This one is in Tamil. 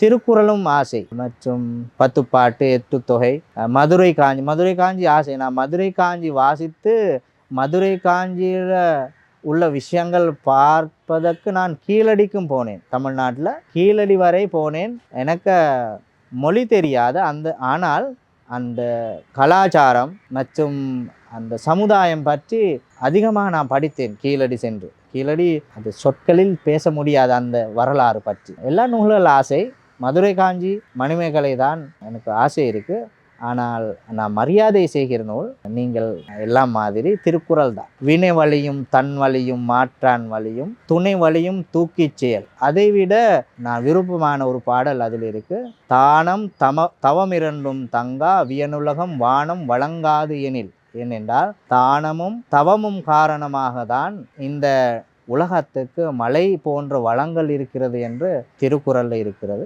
திருக்குறளும் ஆசை மற்றும் பத்துப்பாட்டு எட்டுத்தொகை மதுரை காஞ்சி ஆசை. நான் மதுரை காஞ்சி வாசித்து மதுரை காஞ்சியில் உள்ள விஷயங்கள் பார்ப்பதற்கு நான் கீழடிக்கும் போனேன். தமிழ்நாட்டில் கீழடி வரை போனேன். எனக்கு மொழி தெரியாது ஆனால் அந்த கலாச்சாரம் மற்றும் அந்த சமுதாயம் பற்றி அதிகமாக நான் படித்தேன். கீழடி சென்று கீழடி அது சொற்களில் பேச முடியாத அந்த வரலாறு பற்றி எல்லா நூல்கள் ஆசை. மதுரை காஞ்சி மணிமேகலை தான் எனக்கு ஆசை இருக்குது. ஆனால் நான் மரியாதை செய்கிற நூல் நீங்கள் எல்லாம் மாதிரி திருக்குறள் தான். வினை வழியும் தன் வழியும் மாற்றான் வழியும் துணை வழியும் தூக்கிச் செயல். அதைவிட நான் விருப்பமான ஒரு பாடல் அதில் இருக்கு. தானம் தவமிரண்டும் தங்கா வியனுலகம் வானம் வழங்காது எனில். ஏனென்றால் தானமும் தவமும் காரணமாக தான் இந்த உலகத்துக்கு மழை போன்ற வளங்கள் இருக்கிறது என்று திருக்குறளில் இருக்கிறது.